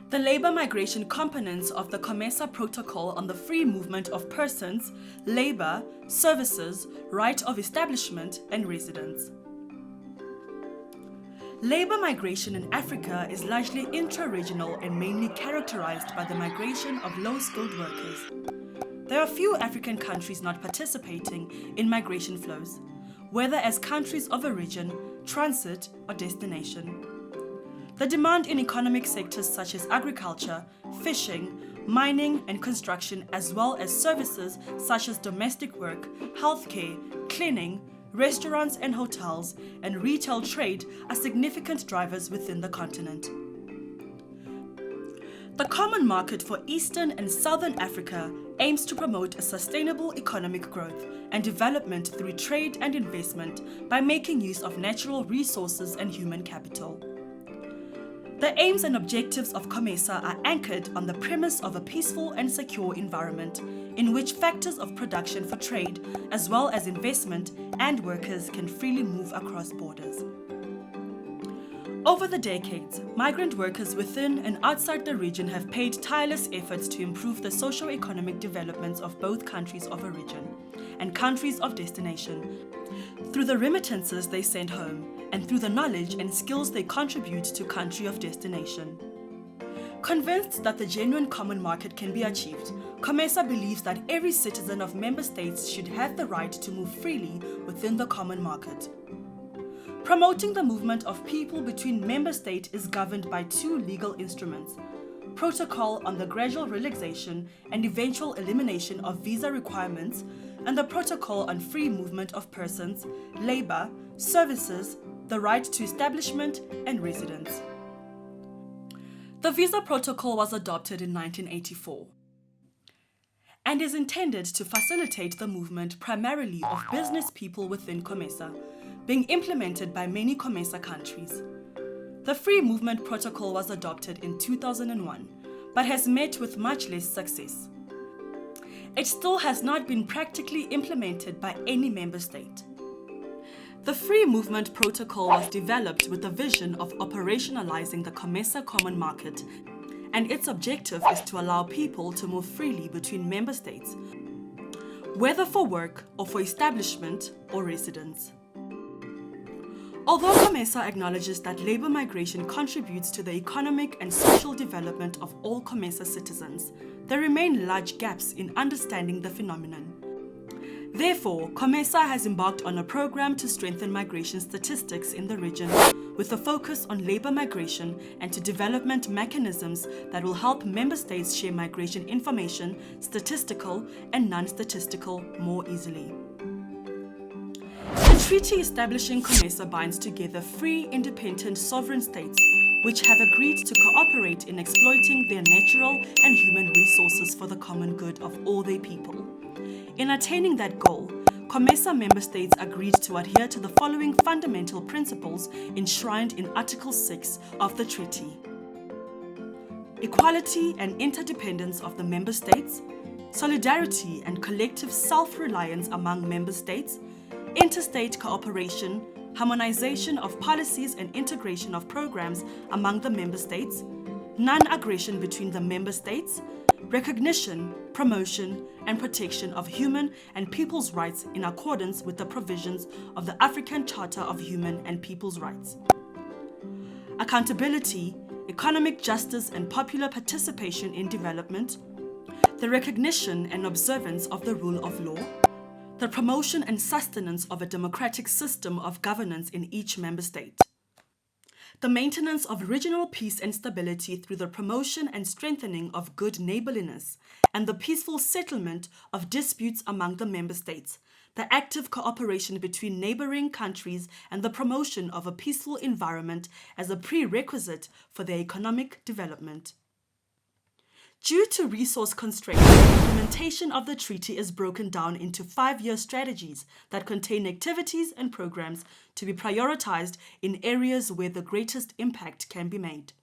The labor migration components of the COMESA Protocol on the free movement of persons, labor, services, right of establishment, and residence. Labor migration in Africa is largely intra-regional and mainly characterized by the migration of low-skilled workers. There are few African countries not participating in migration flows, whether as countries of origin, transit, or destination. The demand in economic sectors such as agriculture, fishing, mining and construction, as well as services such as domestic work, healthcare, cleaning, restaurants and hotels, and retail trade are significant drivers within the continent. The Common Market for Eastern and Southern Africa aims to promote a sustainable economic growth and development through trade and investment by making use of natural resources and human capital. The aims and objectives of COMESA are anchored on the premise of a peaceful and secure environment in which factors of production for trade, as well as investment and workers, can freely move across borders. Over the decades, migrant workers within and outside the region have paid tireless efforts to improve the socio-economic developments of both countries of origin and countries of destination, through the remittances they send home and through the knowledge and skills they contribute to country of destination. Convinced that the genuine common market can be achieved, COMESA believes that every citizen of member states should have the right to move freely within the common market. Promoting the movement of people between member states is governed by two legal instruments: Protocol on the gradual relaxation and eventual elimination of visa requirements, and the Protocol on free movement of persons, labor, services, the right to establishment and residence. The Visa Protocol was adopted in 1984 and is intended to facilitate the movement primarily of business people within COMESA, being implemented by many COMESA countries. The Free Movement Protocol was adopted in 2001, but has met with much less success. It still has not been practically implemented by any member state. The Free Movement Protocol was developed with the vision of operationalizing the COMESA common market, and its objective is to allow people to move freely between member states, whether for work or for establishment or residence. Although COMESA acknowledges that labor migration contributes to the economic and social development of all COMESA citizens, there remain large gaps in understanding the phenomenon. Therefore, COMESA has embarked on a program to strengthen migration statistics in the region with a focus on labor migration and to development mechanisms that will help member states share migration information, statistical and non-statistical, more easily. The treaty establishing COMESA binds together free, independent, sovereign states which have agreed to cooperate in exploiting their natural and human resources for the common good of all their people. In attaining that goal, COMESA member states agreed to adhere to the following fundamental principles enshrined in Article 6 of the treaty: equality and interdependence of the member states, solidarity and collective self-reliance among member states, interstate cooperation, harmonization of policies and integration of programs among the member states, non-aggression between the member states, recognition, promotion, and protection of human and people's rights in accordance with the provisions of the African Charter of Human and People's Rights. Accountability, economic justice and popular participation in development, the recognition and observance of the rule of law, the promotion and sustenance of a democratic system of governance in each member state, the maintenance of regional peace and stability through the promotion and strengthening of good neighborliness, and the peaceful settlement of disputes among the member states, the active cooperation between neighboring countries, and the promotion of a peaceful environment as a prerequisite for their economic development. Due to resource constraints, the implementation of the treaty is broken down into 5-year strategies that contain activities and programs to be prioritized in areas where the greatest impact can be made.